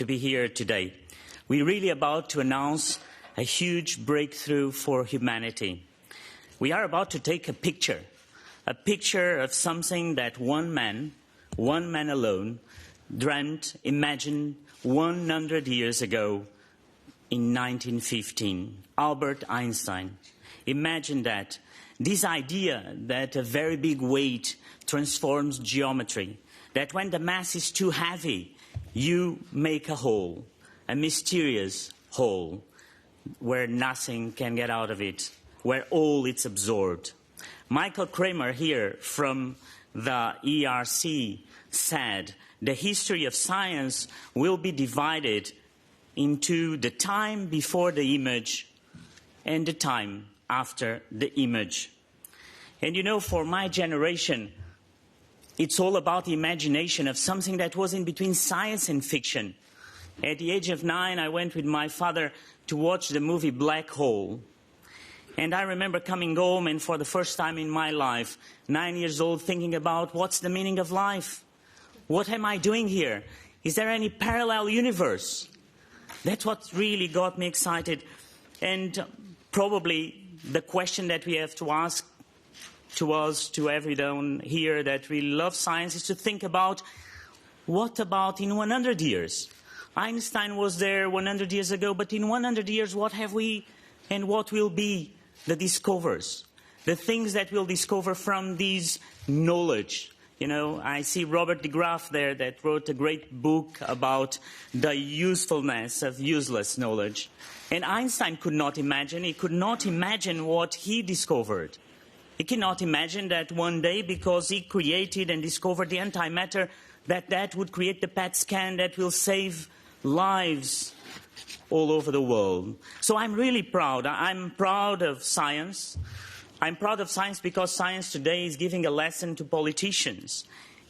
to be here today. We're really about to announce a huge breakthrough for humanity. We are about to take a picture of something that one man alone, dreamt, imagined 100 years ago in 1915. Albert Einstein. Imagine that. This idea that a very big weight transforms geometry, that when the mass is too heavy, you make a hole, a mysterious hole, where nothing can get out of it, where all it's absorbed. Michael Kramer here from the ERC said the history of science will be divided into the time before the image and the time after the image. And you know, for my generation, it's all about the imagination of something that was in between science and fiction. At the age of 9, I went with my father to watch the movie Black Hole. And I remember coming home and for the first time in my life, 9 years old, thinking about what's the meaning of life? What am I doing here? Is there any parallel universe? That's what really got me excited. And probably the question that we have to ask to us, to everyone here that really loves science, is to think about, what about in 100 years? Einstein was there 100 years ago, but in 100 years, what have we and what will be the discoveries? The things that we'll discover from this knowledge. You know, I see Robert de Graaf there that wrote a great book about the usefulness of useless knowledge. And Einstein could not imagine, he could not imagine what he discovered. He cannot imagine that one day, because he created and discovered the antimatter, that would create the PET scan that will save lives all over the world. So I'm really proud. I'm proud of science. I'm proud of science because science today is giving a lesson to politicians.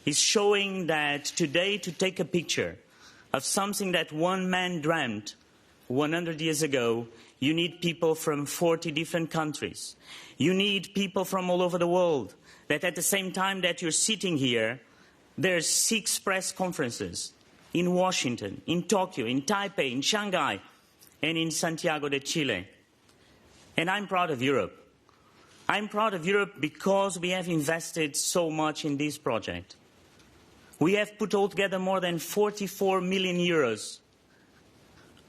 It's showing that today, to take a picture of something that one man dreamt 100 years ago, you need people from 40 different countries. You need people from all over the world. That at the same time that you're sitting here, there's 6 press conferences in Washington, in Tokyo, in Taipei, in Shanghai, and in Santiago de Chile. And I'm proud of Europe. I'm proud of Europe because we have invested so much in this project. We have put altogether more than 44 million euros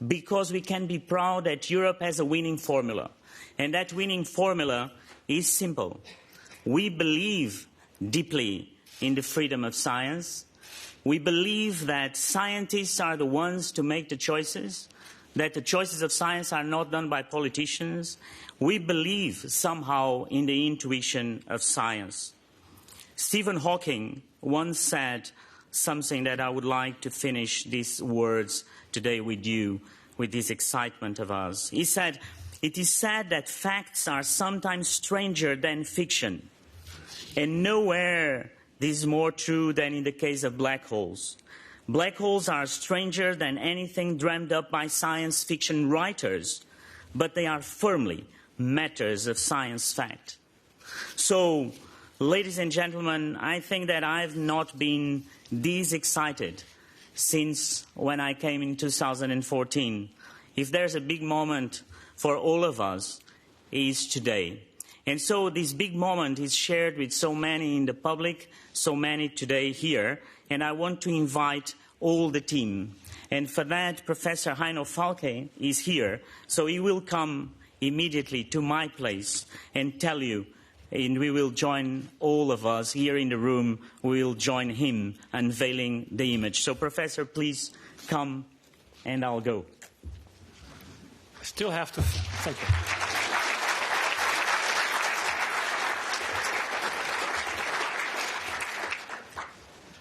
because we can be proud that Europe has a winning formula. And that winning formula is simple. We believe deeply in the freedom of science. We believe that scientists are the ones to make the choices, that the choices of science are not done by politicians. We believe somehow in the intuition of science. Stephen Hawking once said something that I would like to finish these words today with you, with this excitement of us. He said, "It is said that facts are sometimes stranger than fiction, and nowhere this is more true than in the case of black holes. Black holes are stranger than anything dreamed up by science fiction writers, but they are firmly matters of science fact." So, ladies and gentlemen, I think that I've not been this excited since when I came in 2014. If there's a big moment for all of us, is today. And so this big moment is shared with so many in the public, so many today here, and I want to invite all the team. And for that, Professor Heino Falke is here, so he will come immediately to my place and tell you, and we will join all of us here in the room, we will join him unveiling the image. So Professor, please come and I'll go. I still have to, thank you.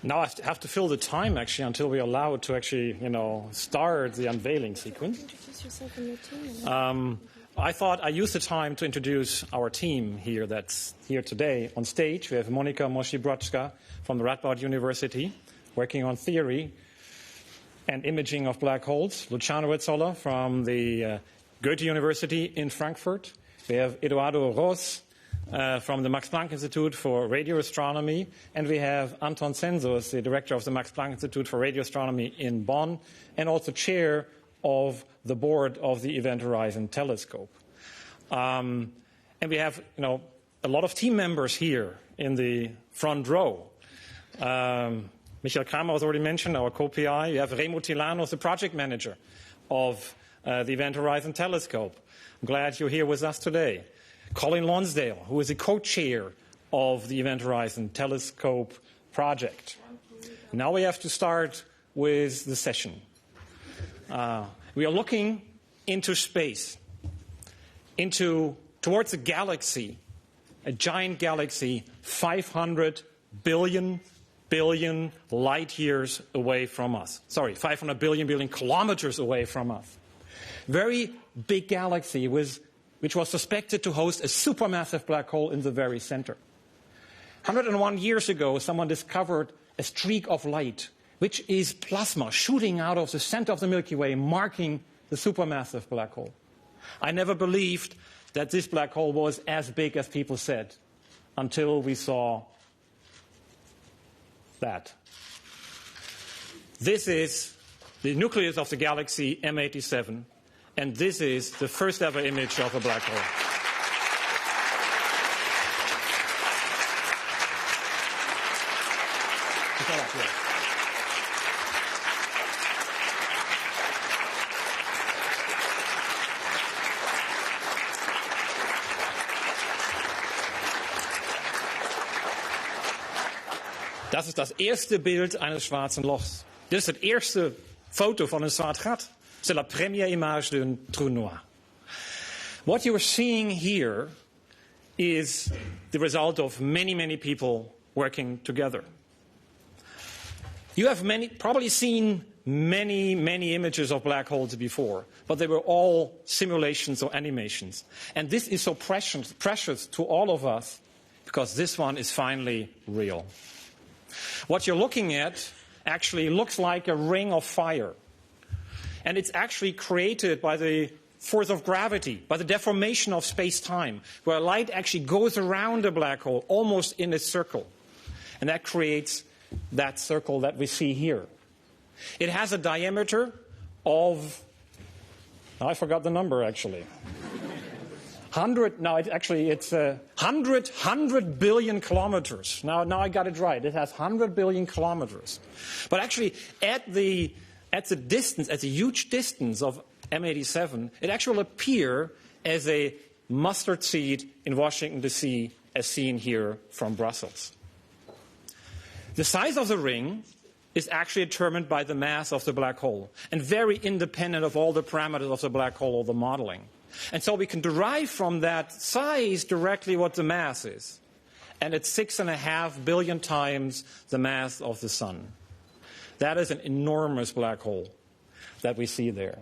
Now I have to fill the time, actually, until we're allowed to actually, start the unveiling sequence. Introduce yourself and your team. I thought I'd use the time to introduce our team here that's here today. On stage, we have Monika Moshi-Broczka from the Radboud University, working on theory and imaging of black holes. Luciano Rezzolla from the Goethe University in Frankfurt. We have Eduardo Ros from the Max Planck Institute for Radio Astronomy, and we have Anton Zensus, the director of the Max Planck Institute for Radio Astronomy in Bonn, and also chair of the board of the Event Horizon Telescope. And we have, a lot of team members here in the front row. Michael Kramer was already mentioned, our co-PI. We have Remo Tilanos, the project manager of the Event Horizon Telescope. I'm glad you're here with us today. Colin Lonsdale, who is the co-chair of the Event Horizon Telescope project. Now we have to start with the session. We are looking into space, towards a galaxy, a giant galaxy, 500 billion light years away from us. Sorry, 500 billion kilometers away from us. Very big galaxy which was suspected to host a supermassive black hole in the very center. 101 years ago, someone discovered a streak of light, which is plasma shooting out of the center of the Milky Way, marking the supermassive black hole. I never believed that this black hole was as big as people said, until we saw that. This is the nucleus of the galaxy M87, and this is the first ever image of a black hole. Das ist das erste Bild eines schwarzen Lochs. Dit is het eerste foto van een zwart gat. C'est la première image d'un trou noir. What you are seeing here is the result of many people working together. You have probably seen many images of black holes before, but they were all simulations or animations. And this is so precious to all of us, because this one is finally real. What you're looking at actually looks like a ring of fire. And it's actually created by the force of gravity, by the deformation of space-time, where light actually goes around a black hole, almost in a circle. And that creates that circle that we see here. It has a diameter of, I forgot the number actually. 100 billion kilometers. Now I got it right. It has 100 billion kilometers. But actually, at the distance, at the huge distance of M87, it actually will appear as a mustard seed in Washington, D.C., as seen here from Brussels. The size of the ring is actually determined by the mass of the black hole, and very independent of all the parameters of the black hole or the modeling. And so we can derive from that size directly what the mass is. And it's 6.5 billion times the mass of the sun. That is an enormous black hole that we see there.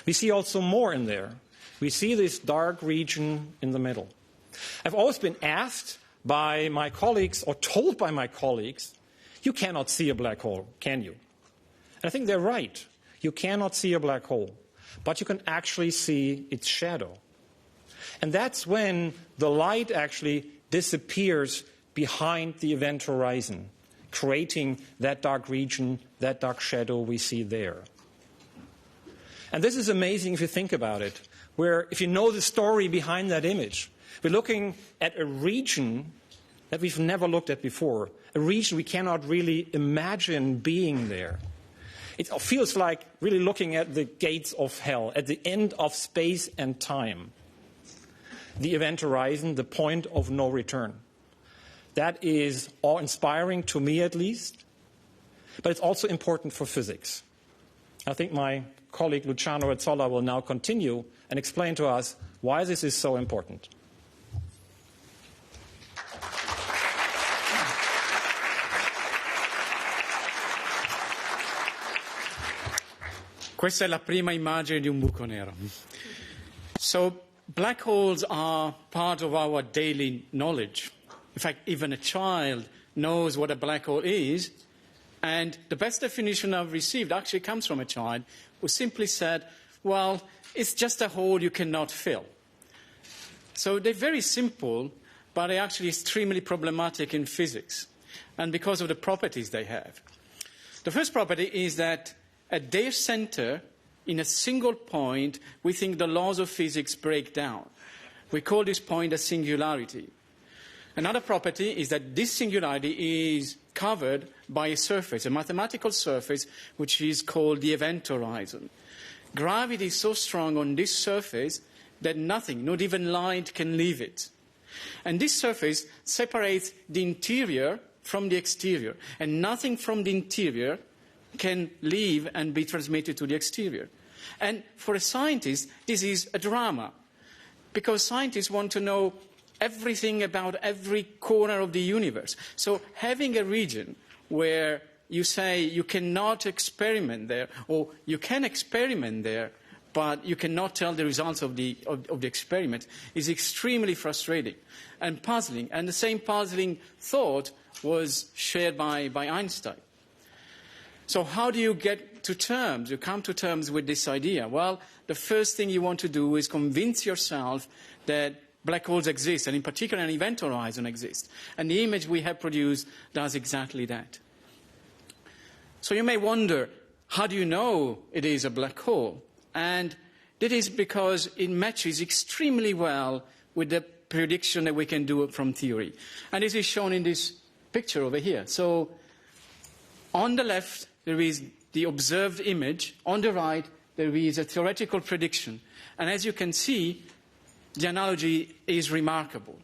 We see also more in there. We see this dark region in the middle. I've always been asked by my colleagues, or told by my colleagues, you cannot see a black hole, can you? And I think they're right. You cannot see a black hole. But you can actually see its shadow. And that's when the light actually disappears behind the event horizon, creating that dark region, that dark shadow we see there. And this is amazing if you think about it, where if you know the story behind that image, we're looking at a region that we've never looked at before, a region we cannot really imagine being there. It feels like really looking at the gates of hell, at the end of space and time. The event horizon, the point of no return. That is awe-inspiring to me at least, but it's also important for physics. I think my colleague Luciano Rezzolla will now continue and explain to us why this is so important. Questa è la prima immagine di un buco nero. So black holes are part of our daily knowledge. In fact, even a child knows what a black hole is. And the best definition I've received actually comes from a child who simply said, well, it's just a hole you cannot fill. So they're very simple, but they're actually extremely problematic in physics, and because of the properties they have. The first property is that at their center, in a single point, we think the laws of physics break down. We call this point a singularity. Another property is that this singularity is covered by a surface, a mathematical surface, which is called the event horizon. Gravity is so strong on this surface that nothing, not even light, can leave it. And this surface separates the interior from the exterior, and nothing from the interior can leave and be transmitted to the exterior. And for a scientist, this is a drama, because scientists want to know everything about every corner of the universe. So having a region where you say you cannot experiment there, or you can experiment there, but you cannot tell the results of the experiment, is extremely frustrating and puzzling. And the same puzzling thought was shared by Einstein. So how do you get to terms, you come to terms with this idea? Well, the first thing you want to do is convince yourself that black holes exist, and in particular an event horizon exists. And the image we have produced does exactly that. So you may wonder, how do you know it is a black hole? And that is because it matches extremely well with the prediction that we can do from theory. And this is shown in this picture over here. So on the left, there is the observed image. On the right, there is a theoretical prediction. And as you can see, the analogy is remarkable.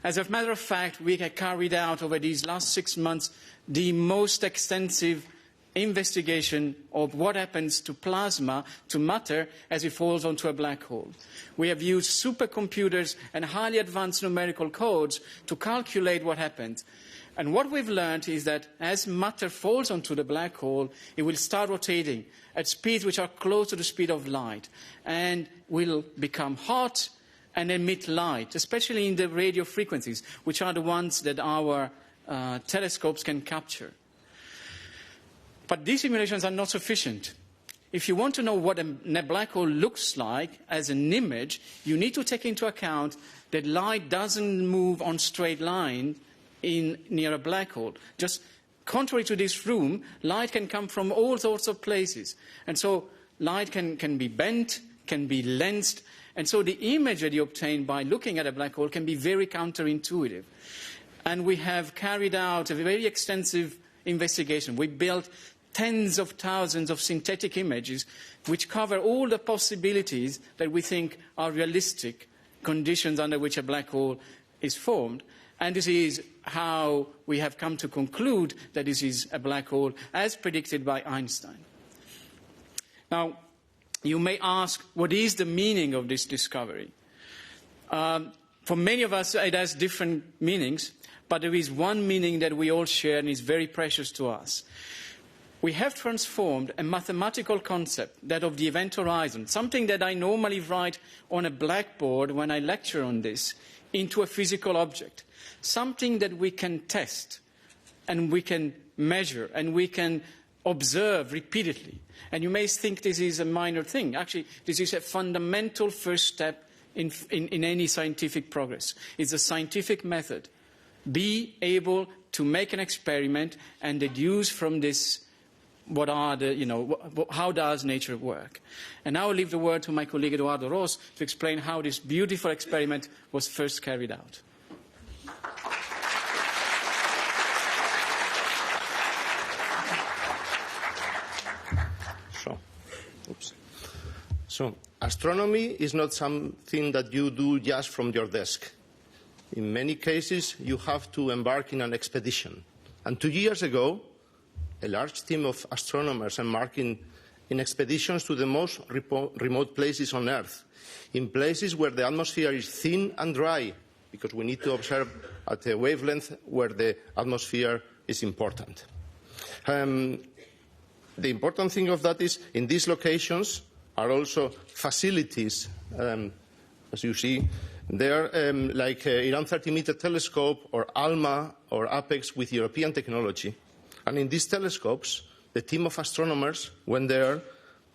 As a matter of fact, we have carried out over these last 6 months the most extensive investigation of what happens to plasma, to matter, as it falls onto a black hole. We have used supercomputers and highly advanced numerical codes to calculate what happens. And what we've learned is that as matter falls onto the black hole, it will start rotating at speeds which are close to the speed of light, and will become hot and emit light, especially in the radio frequencies, which are the ones that our telescopes can capture. But these simulations are not sufficient. If you want to know what a black hole looks like as an image, you need to take into account that light doesn't move on straight line near a black hole. Just contrary to this room, light can come from all sorts of places. And so light can be bent, can be lensed. And so the image that you obtain by looking at a black hole can be very counterintuitive. And we have carried out a very extensive investigation. We built tens of thousands of synthetic images which cover all the possibilities that we think are realistic conditions under which a black hole is formed. And this is how we have come to conclude that this is a black hole as predicted by Einstein. Now, you may ask, what is the meaning of this discovery? For many of us, it has different meanings, but there is one meaning that we all share and is very precious to us. We have transformed a mathematical concept, that of the event horizon, something that I normally write on a blackboard when I lecture on this, into a physical object, something that we can test and we can measure and we can observe repeatedly. And you may think this is a minor thing. Actually, this is a fundamental first step in any scientific progress. It's a scientific method. Be able to make an experiment and deduce from this what are the, how does nature work. And now I'll leave the word to my colleague Eduardo Ros to explain how this beautiful experiment was first carried out. So, astronomy is not something that you do just from your desk. In many cases, you have to embark in an expedition. And 2 years ago, a large team of astronomers embarked in expeditions to the most remote places on Earth, in places where the atmosphere is thin and dry, because we need to observe at a wavelength where the atmosphere is important. The important thing of that is, in these locations are also facilities, as you see there, like Iran 30-meter telescope or ALMA or APEX with European technology. And in these telescopes, the team of astronomers went there,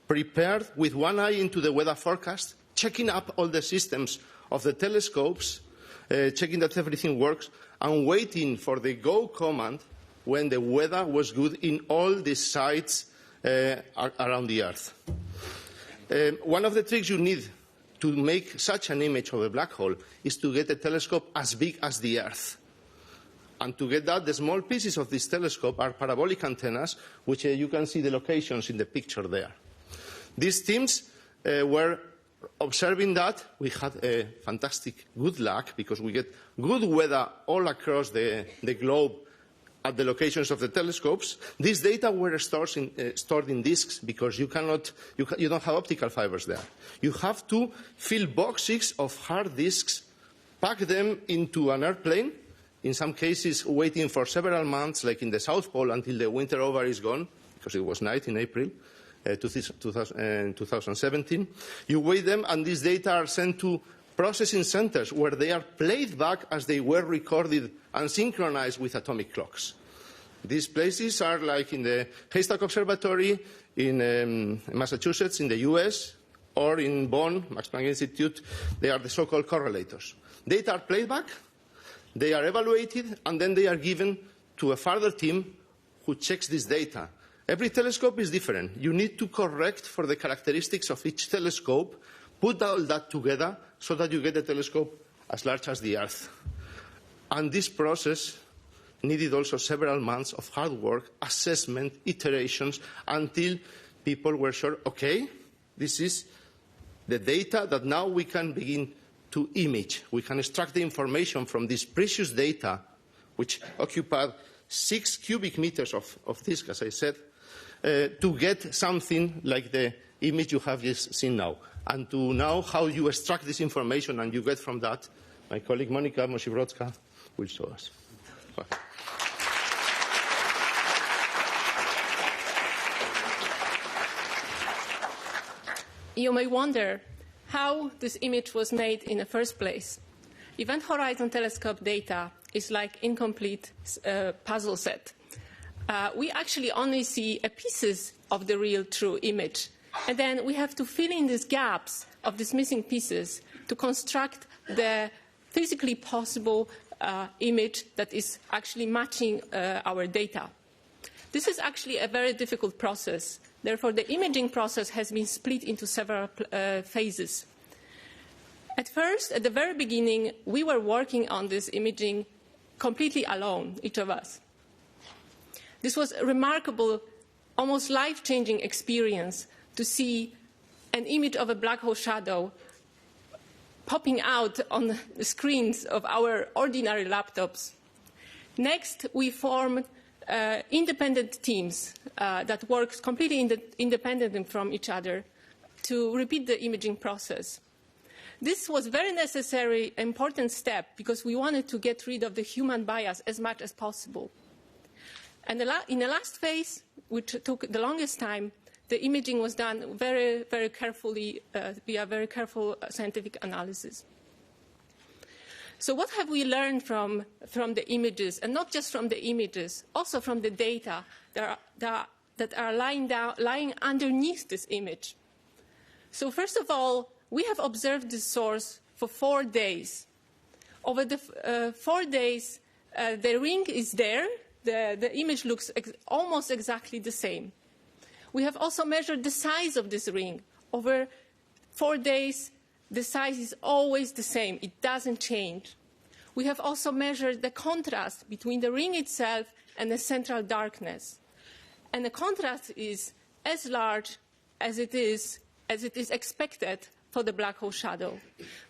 prepared with one eye into the weather forecast, checking up all the systems of the telescopes, checking that everything works, and waiting for the go command when the weather was good in all the sites around the Earth. One of the tricks you need to make such an image of a black hole is to get a telescope as big as the Earth. And to get that, the small pieces of this telescope are parabolic antennas, which you can see the locations in the picture there. These teams were observing that. We had fantastic good luck because we get good weather all across the globe at the locations of the telescopes. These data were stored in disks because you don't have optical fibers there. You have to fill boxes of hard disks, pack them into an airplane, in some cases waiting for several months, like in the South Pole, until the winter over is gone, because it was night in April 2017. You wait them, and these data are sent to processing centers where they are played back as they were recorded and synchronized with atomic clocks. These places are like in the Haystack Observatory in Massachusetts in the US, or in Bonn, Max Planck Institute. They are the so-called correlators. Data are played back, they are evaluated, and then they are given to a further team who checks this data. Every telescope is different. You need to correct for the characteristics of each telescope, put all that together so that you get a telescope as large as the Earth. And this process needed also several months of hard work, assessment, iterations, until people were sure, okay, this is the data that now we can begin to image. We can extract the information from this precious data, which occupied 6 cubic meters of disk, as I said, to get something like the image you have just seen now. And to know how you extract this information and you get from that, my colleague Monika Mosibrodska will show us. You may wonder how this image was made in the first place. Event Horizon Telescope data is like incomplete puzzle set. We actually only see pieces of the real true image. And then we have to fill in these gaps of these missing pieces to construct the physically possible image that is actually matching our data. This is actually a very difficult process. Therefore, the imaging process has been split into several phases. At first, at the very beginning, we were working on this imaging completely alone, each of us. This was a remarkable, almost life-changing experience to see an image of a black hole shadow popping out on the screens of our ordinary laptops. Next, we formed independent teams that work completely independent from each other to repeat the imaging process. This was a very necessary, important step because we wanted to get rid of the human bias as much as possible. And in the last phase, which took the longest time, the imaging was done very, very carefully via very careful scientific analysis. So what have we learned from the images, and not just from the images, also from the data that are lying underneath this image? So first of all, we have observed this source for 4 days. Over the 4 days, the ring is there. The image looks almost exactly the same. We have also measured the size of this ring. Over 4 days, the size is always the same. It doesn't change. We have also measured the contrast between the ring itself and the central darkness. And the contrast is as large as it is expected for the black hole shadow.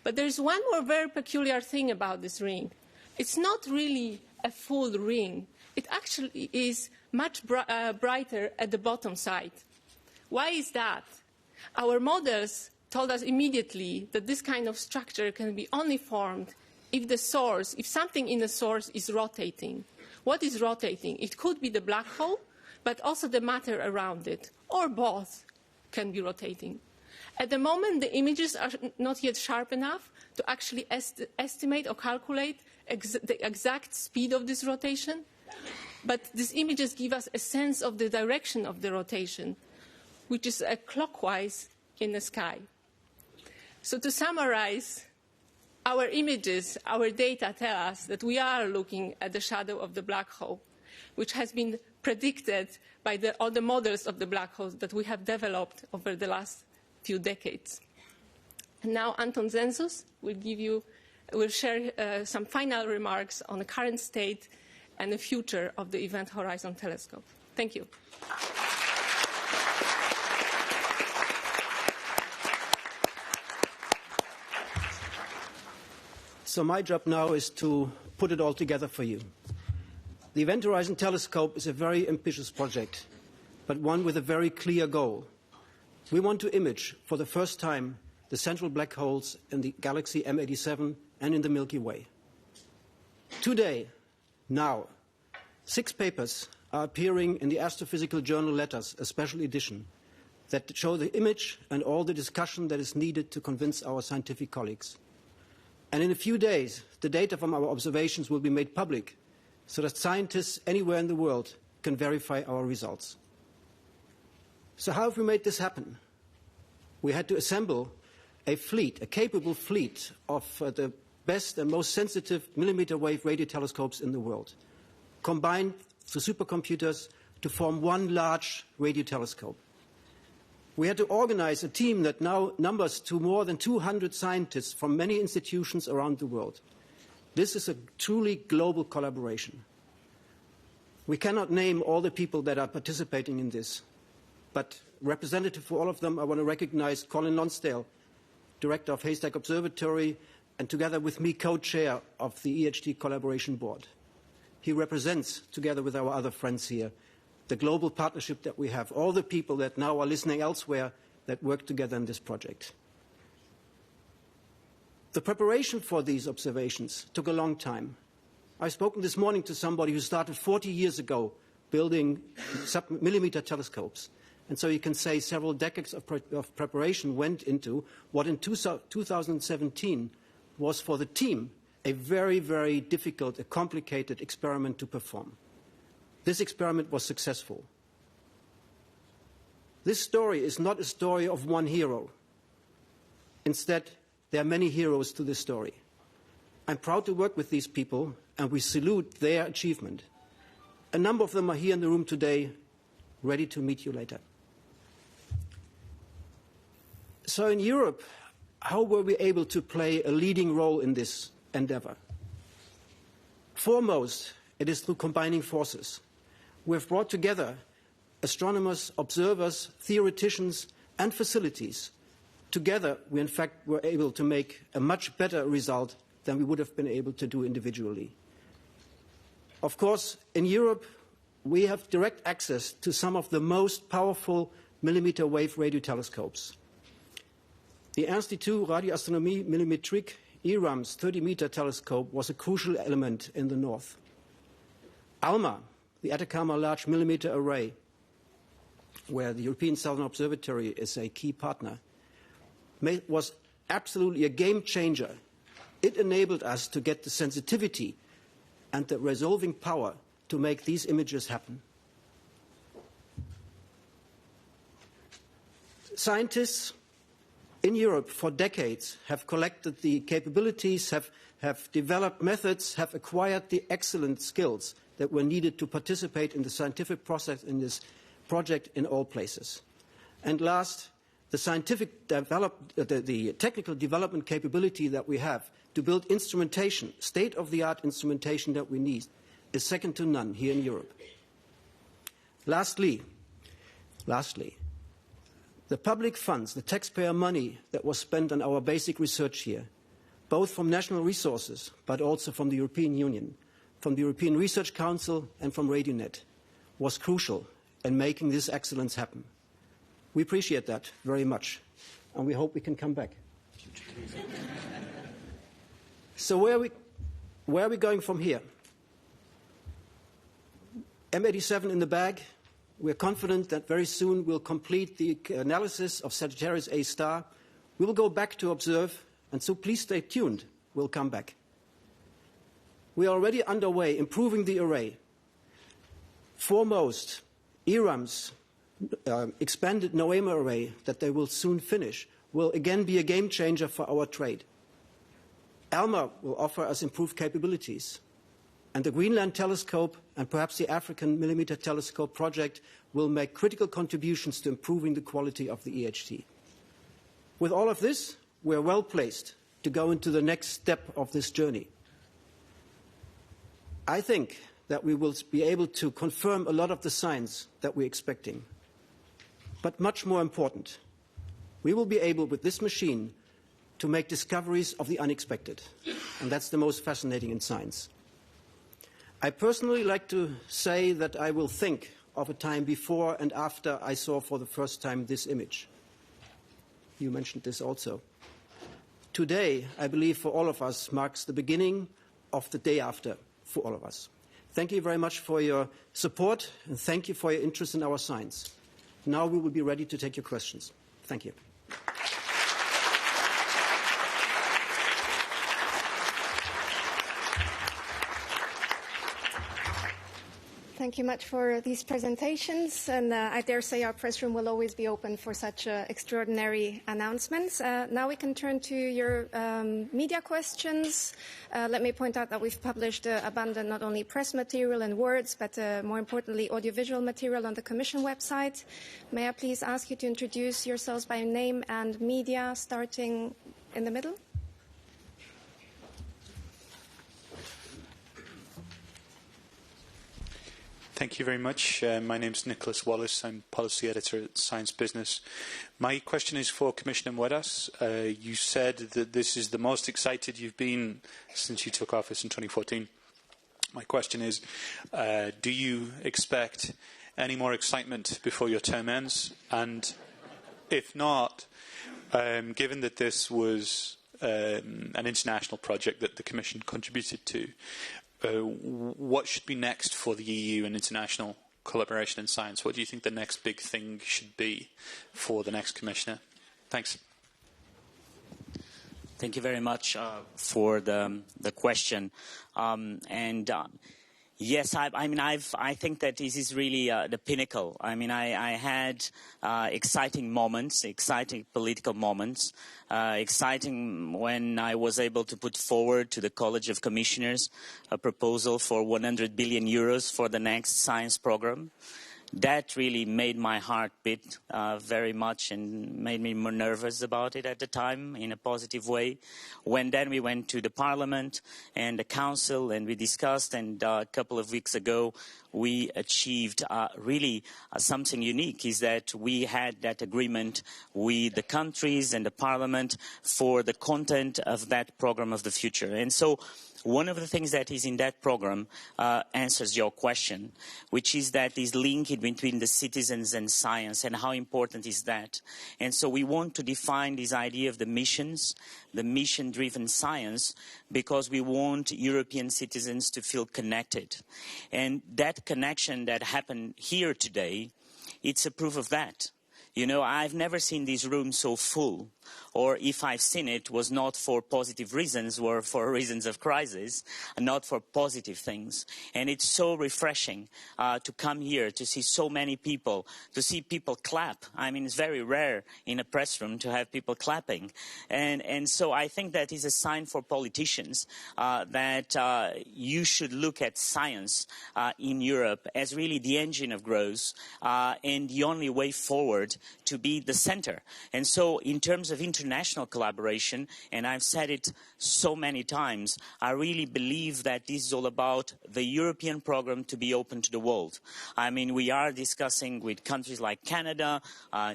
But there is one more very peculiar thing about this ring. It's not really a full ring. It actually is much brighter at the bottom side. Why is that? Our models told us immediately that this kind of structure can be only formed if something in the source is rotating. What is rotating? It could be the black hole, but also the matter around it, or both can be rotating. At the moment, the images are not yet sharp enough to actually estimate or calculate the exact speed of this rotation. But these images give us a sense of the direction of the rotation, which is clockwise in the sky. So to summarize, Our images, our data tell us that we are looking at the shadow of the black hole, which has been predicted by all the models of the black holes that we have developed over the last few decades. And now Anton Zenzus will share some final remarks on the current state and the future of the Event Horizon Telescope. Thank you. So my job now is to put it all together for you. The Event Horizon Telescope is a very ambitious project, but one with a very clear goal. We want to image, for the first time, the central black holes in the galaxy M87 and in the Milky Way. Today, now, 6 papers are appearing in the Astrophysical Journal Letters, a special edition, that show the image and all the discussion that is needed to convince our scientific colleagues. And in a few days, the data from our observations will be made public so that scientists anywhere in the world can verify our results. So how have we made this happen? We had to assemble a fleet, a capable fleet of the best and most sensitive millimeter wave radio telescopes in the world, combined through supercomputers to form one large radio telescope. We had to organize a team that now numbers to more than 200 scientists from many institutions around the world. This is a truly global collaboration. We cannot name all the people that are participating in this, but representative for all of them, I want to recognize Colin Lonsdale, Director of Haystack Observatory, and together with me, co-chair of the EHT Collaboration Board. He represents, together with our other friends here, the global partnership that we have, all the people that now are listening elsewhere that work together in this project. The preparation for these observations took a long time. I've spoken this morning to somebody who started 40 years ago building sub-millimeter telescopes. And so you can say several decades of preparation went into what in 2017 was for the team a very, very difficult, a complicated experiment to perform. This experiment was successful. This story is not a story of one hero. Instead, there are many heroes to this story. I'm proud to work with these people, and we salute their achievement. A number of them are here in the room today, ready to meet you later. So in Europe, how were we able to play a leading role in this endeavor? Foremost, it is through combining forces. We have brought together astronomers, observers, theoreticians, and facilities. Together, we in fact were able to make a much better result than we would have been able to do individually. Of course, in Europe, we have direct access to some of the most powerful millimeter wave radio telescopes. The Institut Radioastronomie Millimétrique IRAM's 30-meter telescope was a crucial element in the north. ALMA, the Atacama Large Millimeter Array, where the European Southern Observatory is a key partner, was absolutely a game changer. It enabled us to get the sensitivity and the resolving power to make these images happen. Scientists in Europe for decades have collected the capabilities, have developed methods, have acquired the excellent skills that were needed to participate in the scientific process in this project in all places. And last, the technical development capability that we have to build instrumentation, state-of-the-art instrumentation that we need, is second to none here in Europe. Lastly, the public funds, the taxpayer money that was spent on our basic research here, both from national resources but also from the European Union, from the European Research Council and from RadioNet, was crucial in making this excellence happen. We appreciate that very much, and we hope we can come back. So where are we going from here? M87 in the bag. We're confident that very soon we'll complete the analysis of Sagittarius A star. We will go back to observe, and so please stay tuned. We'll come back. We are already underway improving the array. Foremost, IRAM's expanded NOEMA array that they will soon finish will again be a game changer for our trade. ALMA will offer us improved capabilities. And the Greenland Telescope and perhaps the African Millimeter Telescope project will make critical contributions to improving the quality of the EHT. With all of this, we are well placed to go into the next step of this journey. I think that we will be able to confirm a lot of the science that we're expecting. But much more important, we will be able, with this machine, to make discoveries of the unexpected. And that's the most fascinating in science. I personally like to say that I will think of a time before and after I saw for the first time this image. You mentioned this also. Today, I believe for all of us, marks the beginning of the day after for all of us. Thank you very much for your support, and thank you for your interest in our science. Now we will be ready to take your questions. Thank you. Thank you much for these presentations, and I dare say our press room will always be open for such extraordinary announcements. Now we can turn to your media questions. Let me point out that we've published abundant not only press material and words, but more importantly audiovisual material on the Commission website. May I please ask you to introduce yourselves by name and media, starting in the middle? Thank you very much. My name is Nicholas Wallace. I'm Policy Editor at Science Business. My question is for Commissioner Moedas. You said that this is the most excited you've been since you took office in 2014. My question is, do you expect any more excitement before your term ends? And if not, given that this was an international project that the Commission contributed to, what should be next for the EU and international collaboration in science? What do you think the next big thing should be for the next Commissioner? Thanks. Thank you very much for the question. Yes, I think that this is really the pinnacle. I mean, I had exciting moments, exciting political moments, exciting when I was able to put forward to the College of Commissioners a proposal for 100 billion euros for the next science program. That really made my heart beat very much and made me more nervous about it at the time in a positive way. When then we went to the Parliament and the Council and we discussed, and a couple of weeks ago we achieved really something unique, is that we had that agreement with the countries and the Parliament for the content of that program of the future. And so one of the things that is in that program answers your question, which is that is linked between the citizens and science, and how important is that. And so we want to define this idea of the missions, the mission-driven science, because we want European citizens to feel connected. And that connection that happened here today, it's a proof of that. You know, I've never seen this room so full, or if I've seen it, was not for positive reasons or for reasons of crisis, and not for positive things. And it's so refreshing to come here, to see so many people, to see people clap. I mean, it's very rare in a press room to have people clapping. And so I think that is a sign for politicians that you should look at science in Europe as really the engine of growth and the only way forward to be the center. And so in terms of international collaboration, and I've said it so many times, I really believe that this is all about the European program to be open to the world. I mean, we are discussing with countries like Canada,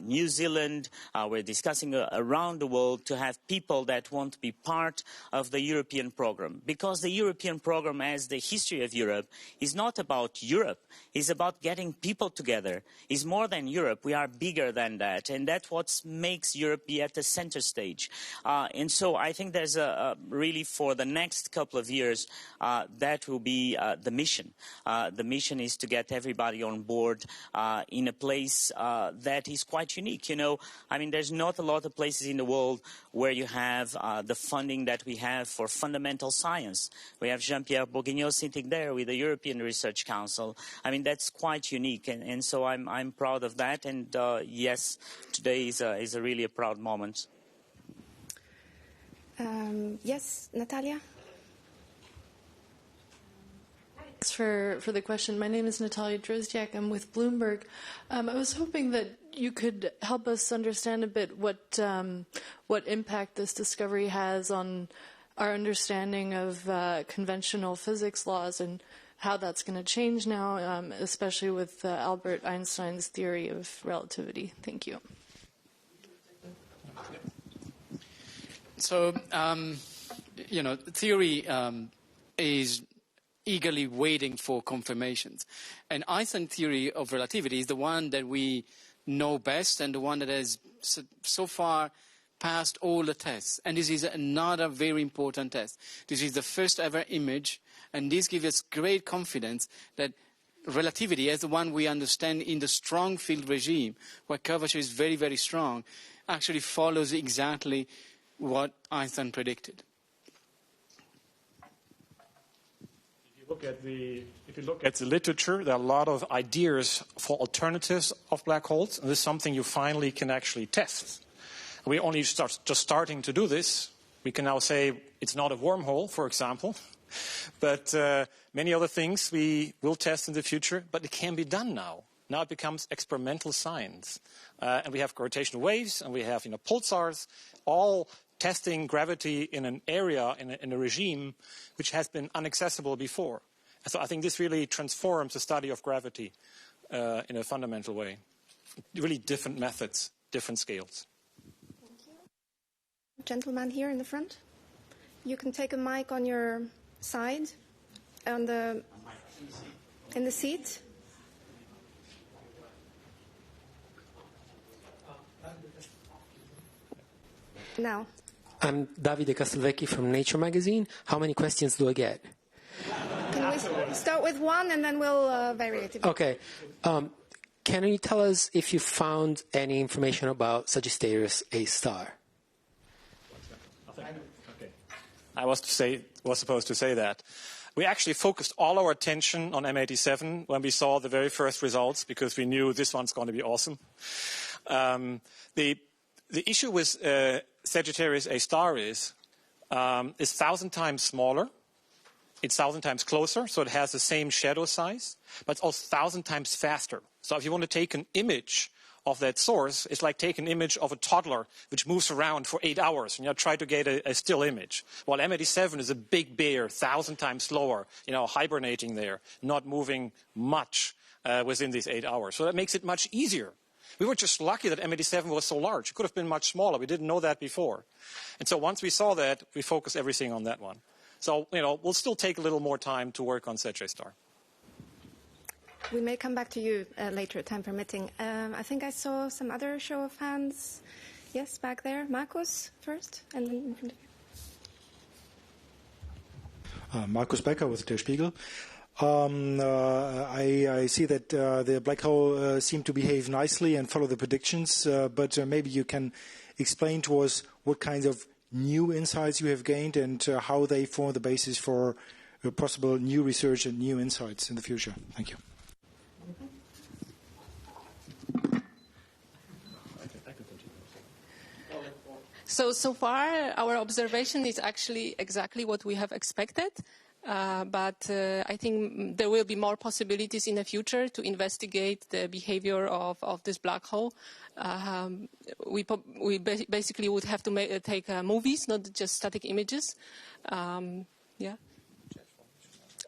New Zealand, we're discussing around the world to have people that want to be part of the European program. Because the European program, as the history of Europe, is not about Europe, it's about getting people together. It's more than Europe, we are bigger than that, and that's what makes Europe be at the center stage. And so I think there's really for the next couple of years, that will be the mission. The mission is to get everybody on board in a place that is quite unique. You know, I mean, there's not a lot of places in the world where you have the funding that we have for fundamental science. We have Jean-Pierre Bourguignon sitting there with the European Research Council. I mean, that's quite unique, and so I'm proud of that. And yes, today is a really a proud moment. Yes, Natalia? Thanks for the question. My name is Natalia Drozdiak. I'm with Bloomberg. I was hoping that you could help us understand a bit what impact this discovery has on our understanding of conventional physics laws and how that's going to change now, especially with Albert Einstein's theory of relativity. Thank you. So, theory is eagerly waiting for confirmations. And Einstein's theory of relativity is the one that we know best and the one that has so far passed all the tests. And this is another very important test. This is the first ever image, and this gives us great confidence that relativity, as the one we understand in the strong field regime, where curvature is very, very strong, actually follows exactly what Einstein predicted. If you look at the literature, there are a lot of ideas for alternatives of black holes, and this is something you finally can actually test. We're only just starting to do this. We can now say it's not a wormhole, for example, but many other things we will test in the future, but it can be done now. Now it becomes experimental science. And we have gravitational waves, and we have pulsars, all testing gravity in an area, in a regime, which has been inaccessible before. And so I think this really transforms the study of gravity in a fundamental way. Really different methods, different scales. Thank you. Gentleman here in the front. You can take a mic on your side, in the seat. Now. I'm Davide Castelvecchi from Nature magazine. How many questions do I get? Can we start with one and then we'll vary it? Okay. Can you tell us if you found any information about Sagittarius A star? Okay. I was supposed to say that. We actually focused all our attention on M87 when we saw the very first results, because we knew this one's going to be awesome. The issue with Sagittarius A star is 1,000 times smaller. It's 1,000 times closer, so it has the same shadow size, but it's also 1,000 times faster. So if you want to take an image of that source, it's like taking an image of a toddler which moves around for 8 hours, and you try to get a still image. While M87 is a big bear, 1,000 times slower, hibernating there, not moving much within these 8 hours. So that makes it much easier. We were just lucky that M87 was so large. It could have been much smaller. We didn't know that before. And so once we saw that, we focused everything on that one. So, we'll still take a little more time to work on Sag A star. We may come back to you later, time permitting. I think I saw some other show of hands. Yes, back there. Markus first, and then in front of you. Markus Becker with Der Spiegel. I see that the black hole seemed to behave nicely and follow the predictions, but maybe you can explain to us what kinds of new insights you have gained and how they form the basis for possible new research and new insights in the future. Thank you. So far, our observation is actually exactly what we have expected. But I think there will be more possibilities in the future to investigate the behavior of this black hole. We basically would have to take movies, not just static images. Yeah.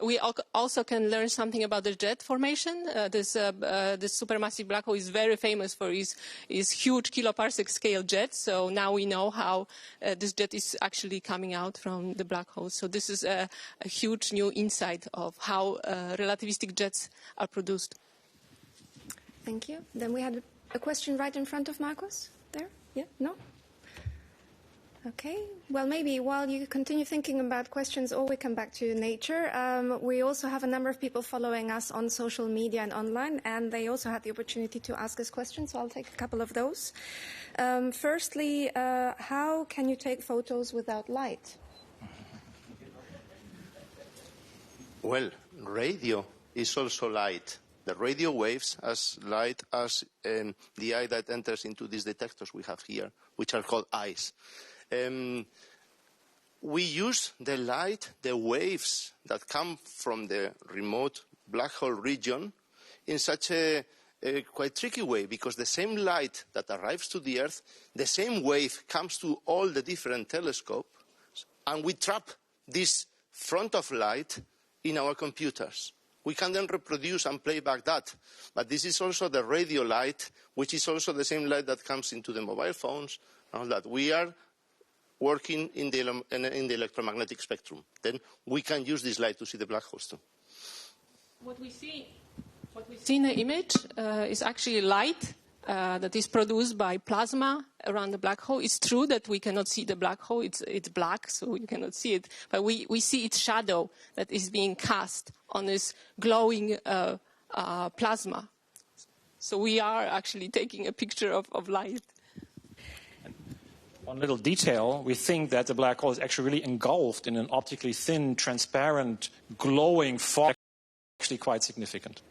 We also can learn something about the jet formation. This supermassive black hole is very famous for its huge kiloparsec scale jets. So now we know how this jet is actually coming out from the black hole. So this is a huge new insight of how relativistic jets are produced. Thank you. Then we had a question right in front of Markus. There? Yeah? No? Okay. Well, maybe while you continue thinking about questions or we come back to nature, we also have a number of people following us on social media and online, and they also had the opportunity to ask us questions, so I'll take a couple of those. Firstly, how can you take photos without light? Well, radio is also light. The radio waves as light as the eye that enters into these detectors we have here, which are called eyes. we use the light, the waves that come from the remote black hole region in such a quite tricky way, because the same light that arrives to the Earth, the same wave comes to all the different telescopes, and we trap this front of light in our computers. We can then reproduce and play back that. But this is also the radio light, which is also the same light that comes into the mobile phones and all that. We are working in the electromagnetic spectrum. Then we can use this light to see the black holes too. What we see in the image is actually light that is produced by plasma around the black hole. It's true that we cannot see the black hole. It's black, so you cannot see it. But we see its shadow that is being cast on this glowing plasma. So we are actually taking a picture of light. One little detail, we think that the black hole is actually really engulfed in an optically thin, transparent, glowing fog, actually quite significant.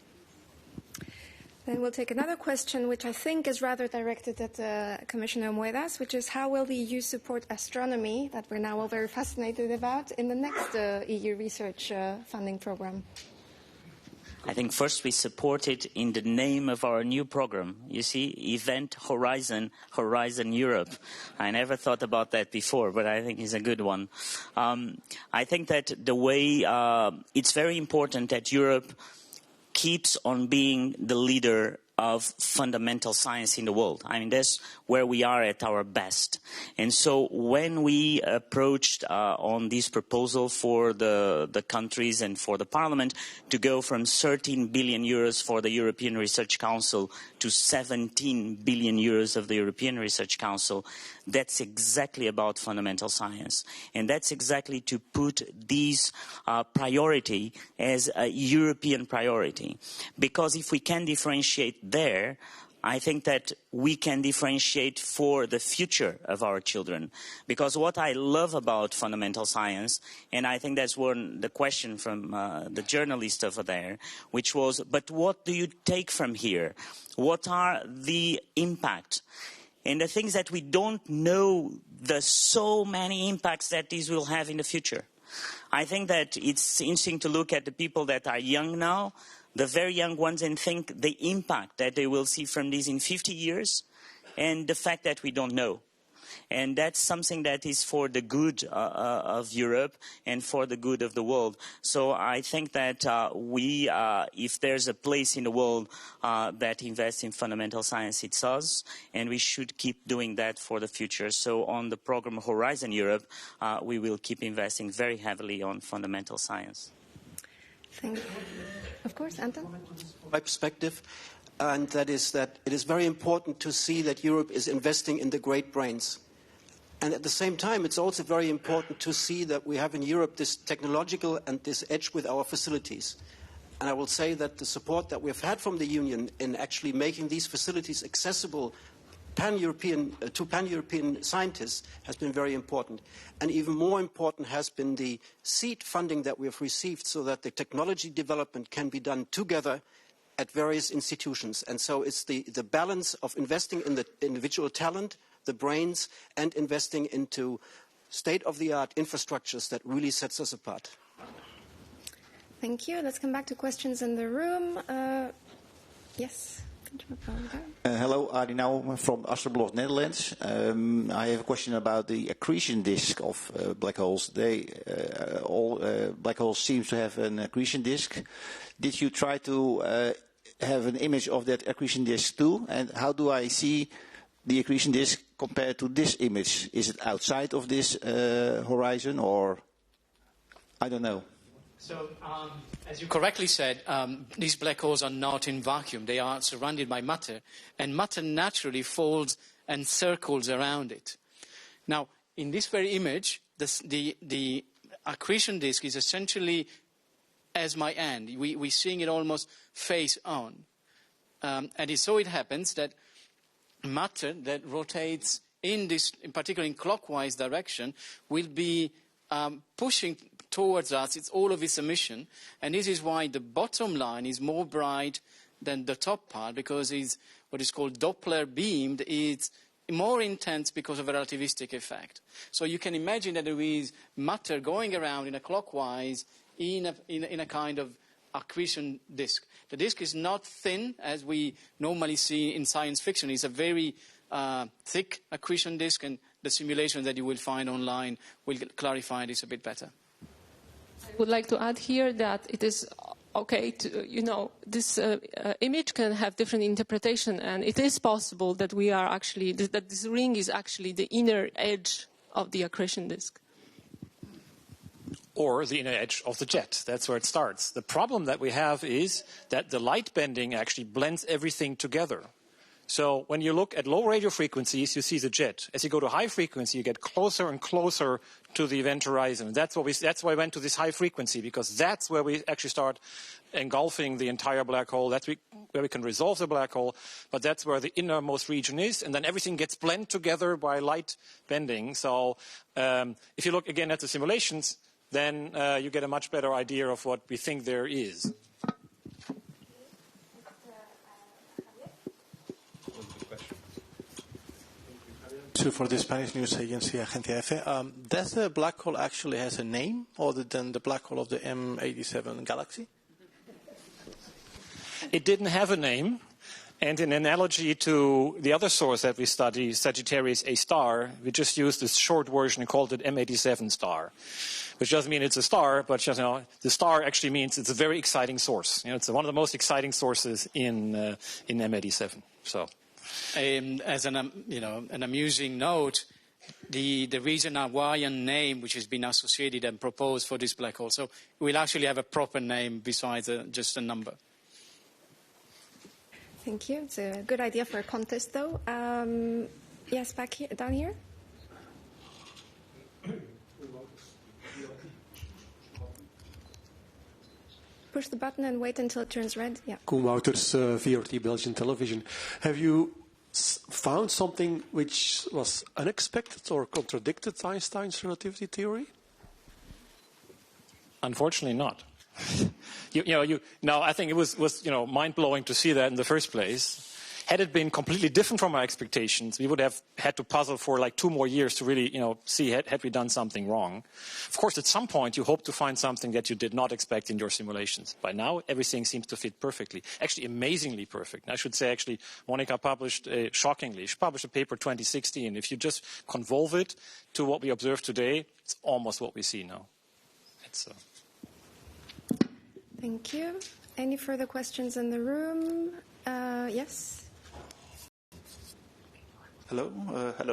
Then we'll take another question, which I think is rather directed at Commissioner Moedas, which is how will the EU support astronomy, that we're now all very fascinated about, in the next EU research funding program? I think first we support it in the name of our new program. You see, Event Horizon Europe. I never thought about that before, but I think it's a good one. I think that the way it's very important that Europe keeps on being the leader of fundamental science in the world. I mean, that's where we are at our best. And so when we approached on this proposal for the countries and for the Parliament to go from 13 billion euros for the European Research Council to 17 billion euros of the European Research Council, that's exactly about fundamental science. And that's exactly to put this priority as a European priority. Because if we can differentiate there, I think that we can differentiate for the future of our children. Because what I love about fundamental science, and I think that's the question from the journalist over there, which was, but what do you take from here? What are the impact? And the things that we don't know, there's so many impacts that these will have in the future. I think that it's interesting to look at the people that are young now, the very young ones, and think the impact that they will see from these in 50 years, and the fact that we don't know. And that's something that is for the good of Europe and for the good of the world. So I think that if there's a place in the world that invests in fundamental science, it's us, and we should keep doing that for the future. So on the program Horizon Europe, we will keep investing very heavily on fundamental science. Thank you. Of course, Anton? From my perspective, and that is that it is very important to see that Europe is investing in the great brains. And at the same time, it's also very important to see that we have in Europe this technological and this edge with our facilities. And I will say that the support that we've had from the Union in actually making these facilities accessible to pan-European scientists has been very important. And even more important has been the seed funding that we have received so that the technology development can be done together at various institutions. And so it's the balance of investing in the individual talent, the brains, and investing into state-of-the-art infrastructures that really sets us apart. Thank you. Let's come back to questions in the room. Yes. Hello, Adi Nouwen from Astroblog Netherlands. I have a question about the accretion disk of black holes. All black holes seem to have an accretion disk. Did you try to have an image of that accretion disk too? And how do I see the accretion disk compared to this image? Is it outside of this horizon, or I don't know? So, as you correctly said, these black holes are not in vacuum. They are surrounded by matter, and matter naturally folds and circles around it. Now, in this very image, the accretion disk is essentially as my hand. We're seeing it almost face on. And so it happens that matter that rotates in particularly in clockwise direction, will be pushing towards us. It's all of its emission, and this is why the bottom line is more bright than the top part, because it's what is called Doppler beamed. It's more intense because of a relativistic effect. So you can imagine that there is matter going around in a clockwise in a kind of accretion disk. The disk is not thin as we normally see in science fiction. It's a very thick accretion disk, and the simulations that you will find online will clarify this a bit better. I would like to add here that it is okay to, this image can have different interpretation, and it is possible that we are actually, that this ring is actually the inner edge of the accretion disk. Or the inner edge of the jet. That's where it starts. The problem that we have is that the light bending actually blends everything together. So when you look at low radio frequencies, you see the jet. As you go to high frequency, you get closer and closer to the event horizon. That's why we went to this high frequency, because that's where we actually start engulfing the entire black hole. That's where we can resolve the black hole, but that's where the innermost region is, and then everything gets blended together by light bending. So if you look again at the simulations, then you get a much better idea of what we think there is. For the Spanish news agency Agencia F, does the black hole actually has a name other than the black hole of the M87 galaxy? It didn't have a name. And in analogy to the other source that we study, Sagittarius A star, we just used this short version and called it M87 star, which doesn't mean it's a star, but the star actually means it's a very exciting source. It's one of the most exciting sources in M87. So, as an amusing note, the reason Hawaiian name which has been associated and proposed for this black hole, so we'll actually have a proper name besides just a number. Thank you. It's a good idea for a contest, though. Yes, back here, down here. Push the button and wait until it turns red. Yeah. Koen Wouters, VRT Belgian Television. Have you found something which was unexpected or contradicted Einstein's relativity theory? Unfortunately not. I think it was mind-blowing to see that in the first place. Had it been completely different from our expectations, we would have had to puzzle for like 2 more years to really, see had we done something wrong. Of course, at some point, you hope to find something that you did not expect in your simulations. By now, everything seems to fit perfectly. Actually, amazingly perfect. I should say, actually, Monica published, shockingly, she published a paper 2016. If you just convolve it to what we observe today, it's almost what we see now. Thank you. Any further questions in the room? Yes. Hello,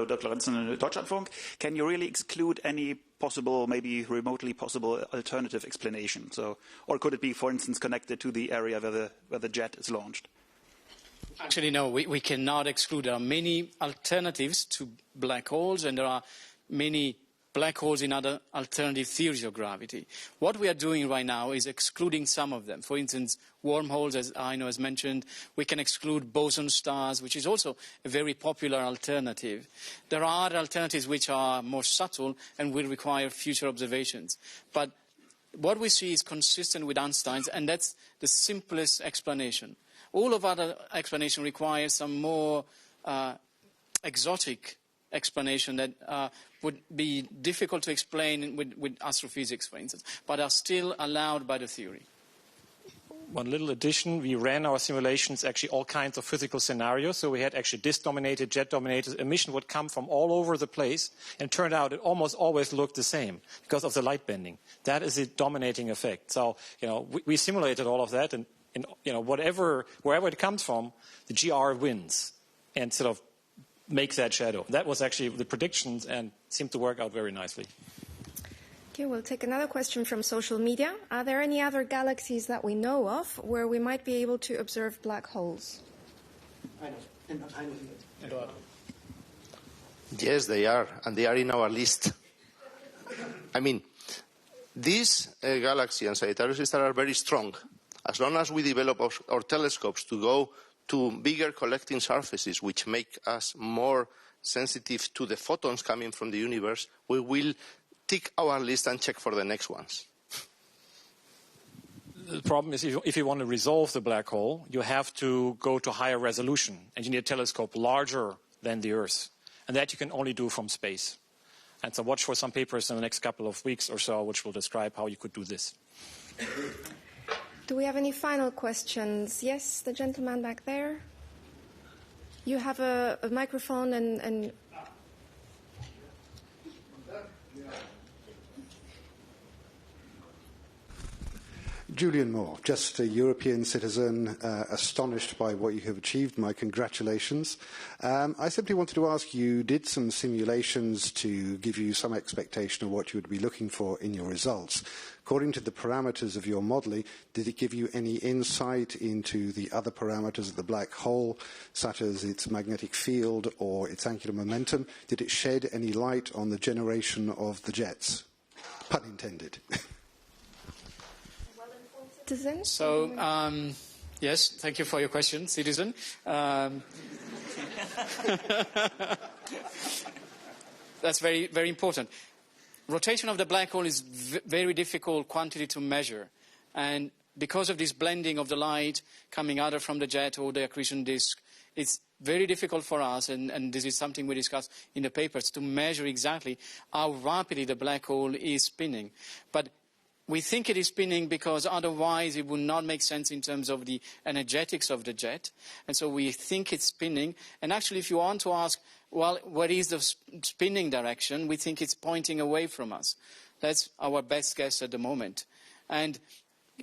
Dr. Lorenzen, Deutschlandfunk. Can you really exclude any possible, maybe remotely possible alternative explanation? Or could it be, for instance, connected to the area where the jet is launched? Actually, no, we cannot exclude. There are many alternatives to black holes, and there are many black holes in other alternative theories of gravity. What we are doing right now is excluding some of them. For instance, wormholes, as Aino has mentioned. We can exclude boson stars, which is also a very popular alternative. There are other alternatives which are more subtle and will require future observations. But what we see is consistent with Einstein's, and that's the simplest explanation. All of other explanation requires some more exotic explanation that would be difficult to explain with astrophysics, for instance, but are still allowed by the theory. One little addition, we ran our simulations actually all kinds of physical scenarios. So we had actually disk-dominated, jet-dominated. Emission would come from all over the place, and turned out it almost always looked the same because of the light bending. That is the dominating effect. So, we simulated all of that, and wherever it comes from, the GR wins and sort of makes that shadow. That was actually the predictions and seemed to work out very nicely. Okay, we'll take another question from social media. Are there any other galaxies that we know of where we might be able to observe black holes? Yes, they are, and they are in our list. I mean, this galaxy and Sagittarius star are very strong. As long as we develop our telescopes to go to bigger collecting surfaces, which make us more sensitive to the photons coming from the universe, we will tick our list and check for the next ones. The problem is if you want to resolve the black hole, you have to go to higher resolution, and you need a telescope larger than the Earth. And that you can only do from space. And so watch for some papers in the next couple of weeks or so which will describe how you could do this. Do we have any final questions? Yes, the gentleman back there. You have a microphone and Julian Moore, just a European citizen, astonished by what you have achieved. My congratulations. I simply wanted to ask you, did some simulations to give you some expectation of what you would be looking for in your results. According to the parameters of your modelling, did it give you any insight into the other parameters of the black hole, such as its magnetic field or its angular momentum? Did it shed any light on the generation of the jets? Pun intended. So, yes, thank you for your question, citizen. That's very, very important. Rotation of the black hole is very difficult quantity to measure. And because of this blending of the light coming either from the jet or the accretion disk, it's very difficult for us, and this is something we discuss in the papers, to measure exactly how rapidly the black hole is spinning. But we think it is spinning because otherwise it would not make sense in terms of the energetics of the jet. And so we think it's spinning. And actually, if you want to ask, well, what is the spinning direction, we think it's pointing away from us. That's our best guess at the moment. And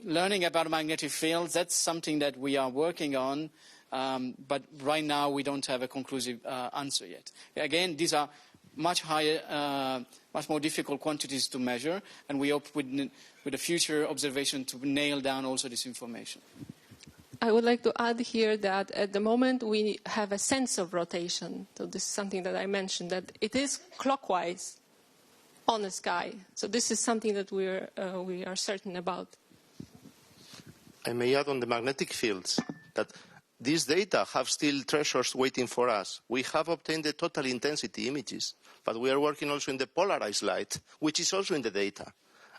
learning about magnetic fields, that's something that we are working on. But right now, we don't have a conclusive answer yet. Again, these are much higher, much more difficult quantities to measure, and we hope with a future observation to nail down also this information. I would like to add here that at the moment we have a sense of rotation. So this is something that I mentioned, that it is clockwise on the sky. So this is something that we are certain about. I may add on the magnetic fields that these data have still treasures waiting for us. We have obtained the total intensity images, but we are working also in the polarized light, which is also in the data.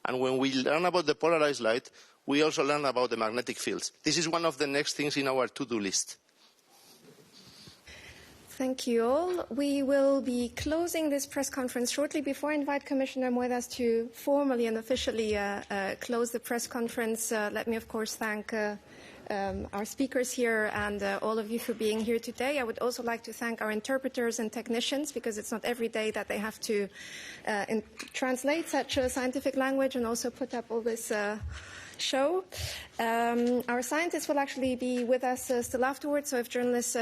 And when we learn about the polarized light, we also learn about the magnetic fields. This is one of the next things in our to-do list. Thank you all. We will be closing this press conference shortly. Before I invite Commissioner Moedas to formally and officially close the press conference, let me, of course, thank our speakers here and all of you for being here today. I would also like to thank our interpreters and technicians, because it's not every day that they have to translate such a scientific language and also put up all this show. Our scientists will actually be with us still afterwards, so if journalists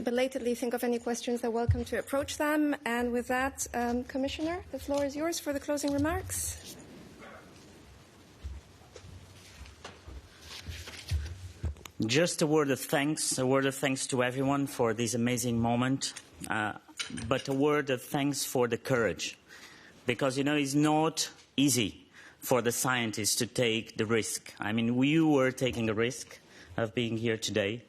belatedly think of any questions, they're welcome to approach them. And with that, Commissioner, the floor is yours for the closing remarks. Just a word of thanks to everyone for this amazing moment, but a word of thanks for the courage, because, you know, it's not easy for the scientists to take the risk. I mean, you were taking a risk of being here today,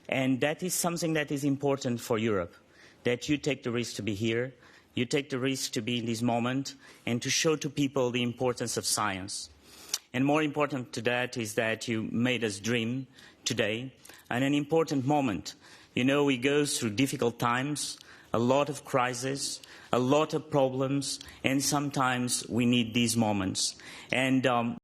and that is something that is important for Europe, that you take the risk to be here, you take the risk to be in this moment, and to show to people the importance of science. And more important to that is that you made us dream today, and an important moment. You know, we go through difficult times, a lot of crises, a lot of problems, and sometimes we need these moments. And